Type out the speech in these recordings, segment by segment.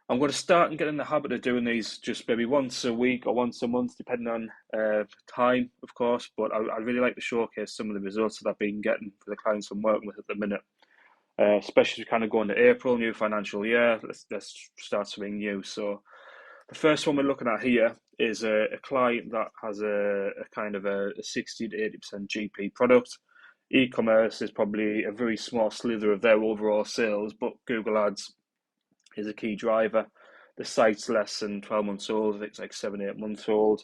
I'm going to start and get in the habit of doing these just maybe once a week or once a month, depending on time, of course. But I really like to showcase some of the results that I've been getting for the clients I'm working with at the minute, especially as we kind of go into April, new financial year. Let's start something new. So the first one we're looking at here is a client that has a kind of a 60 to 80% GP product. E-commerce is probably a very small slither of their overall sales, but Google Ads is a key driver. The site's less than 12 months old. I think it's like 7, 8 months old.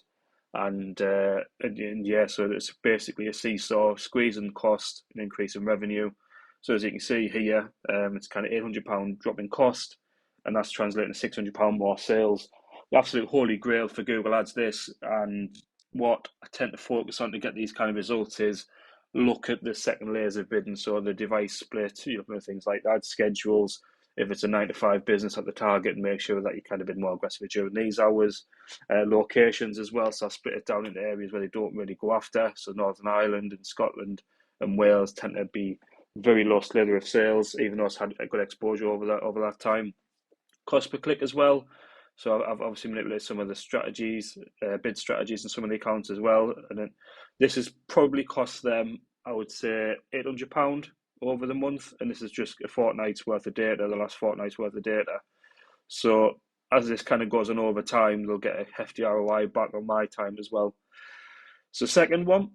And yeah, so it's basically a seesaw, squeezing cost and increasing revenue. So as you can see here, it's kind of £800 drop in cost, and that's translating to £600 more sales. The absolute holy grail for Google Ads, this, and what I tend to focus on to get these kind of results is look at the second layers of bidding. So the device split, things like that, schedules, if it's a 9 to 5 business at the target, and make sure that you kind of bid more aggressively during these hours. Locations as well, so I split it down into areas where they don't really go after. So Northern Ireland and Scotland and Wales tend to be very low slither of sales, even though it's had a good exposure over that time. Cost per click as well. So I've obviously manipulated some of the strategies, bid strategies, and some of the accounts as well. And then this has probably cost them, I would say, £800 over the month, and this is just a fortnight's worth of data, the last fortnight's worth of data. So as this kind of goes on over time, they'll get a hefty ROI back on my time as well. So second one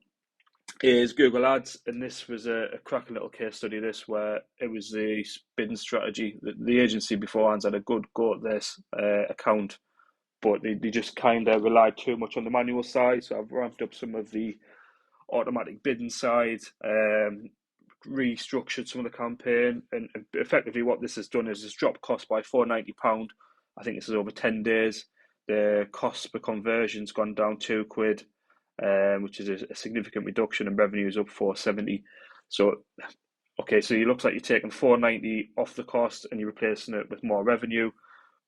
is Google Ads, and this was a cracking little case study. This where it was the bidding strategy. The agency beforehand had a good go at this account, but they just kind of relied too much on the manual side. So I've ramped up some of the automatic bidding side, restructured some of the campaign, and effectively what this has done is it's dropped cost by £490. I think this is over 10 days. The cost per conversion's gone down £2, which is a significant reduction, and revenue is up 470. So okay, so it looks like you're taking 490 off the cost and you're replacing it with more revenue.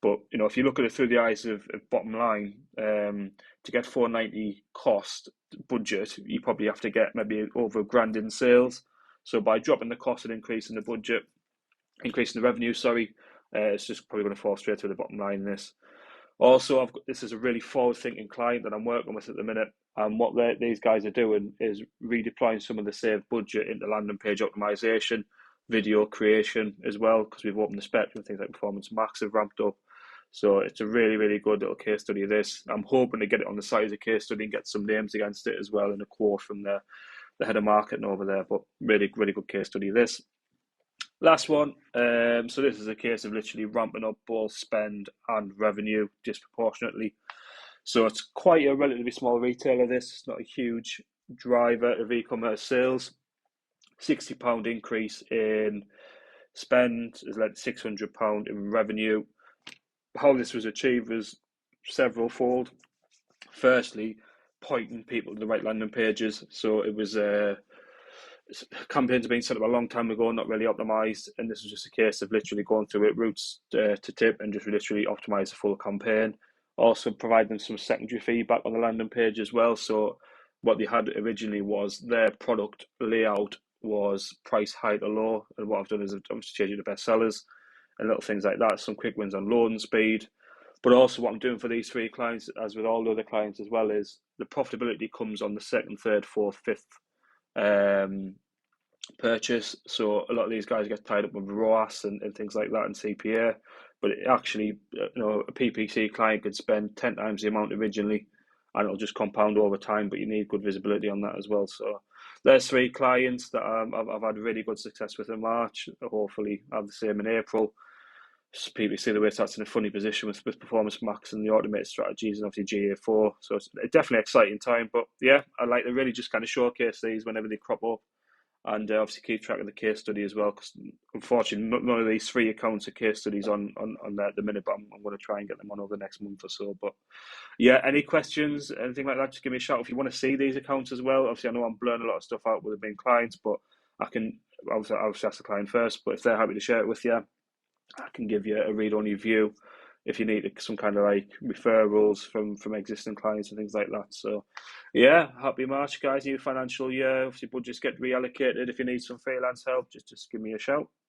But if you look at it through the eyes of bottom line, to get 490 cost budget, you probably have to get maybe over £1,000 in sales. So by dropping the cost and increasing the budget, increasing the revenue, sorry, it's just probably going to fall straight to the bottom line in this. Also, this is a really forward-thinking client that I'm working with at the minute, and what these guys are doing is redeploying some of the saved budget into landing page optimization, video creation as well, because we've opened the spectrum. Things like Performance Max have ramped up. So it's a really, really good little case study of this. I'm hoping to get it on the side as a case study and get some names against it as well, and a quote from the head of marketing over there. But really, really good case study of this. Last one. So this is a case of literally ramping up both spend and revenue disproportionately. So it's quite a relatively small retailer. This it's not a huge driver of e-commerce sales. £60 increase in spend has led to £600 in revenue. How this was achieved was several fold. Firstly, pointing people to the right landing pages. So it was campaigns have been set up a long time ago, not really optimized, and this was just a case of literally going through it routes to tip and just literally optimize the full campaign. Also provide them some secondary feedback on the landing page as well. So what they had originally was their product layout was price high to low, and what I've done is I've obviously changed it to best sellers and little things like that. Some quick wins on loading speed. But also what I'm doing for these three clients, as with all the other clients as well, is the profitability comes on the second, third, fourth, fifth purchase. So a lot of these guys get tied up with ROAS and things like that and CPA. But it actually, a PPC client could spend 10 times the amount originally, and it'll just compound over time. But you need good visibility on that as well. So there's three clients that I've had really good success with in March. Hopefully, I'll have the same in April. PPC the way that's in a funny position with Performance Max and the automated strategies, and obviously GA4. So it's definitely an exciting time. But yeah, I like to really just kind of showcase these whenever they crop up, and obviously keep track of the case study as well, because unfortunately none of these three accounts are case studies on there at the minute, but I'm going to try and get them on over the next month or so. But yeah, any questions, anything like that, just give me a shout. If you want to see these accounts as well, obviously I know I'm blurring a lot of stuff out with the main clients, but I can obviously ask the client first, but if they're happy to share it with you, I can give you a read-only view if you need some kind of like referrals from existing clients and things like that. So yeah, happy March, guys. New financial year. Obviously budgets get reallocated. If you need some freelance help, just give me a shout.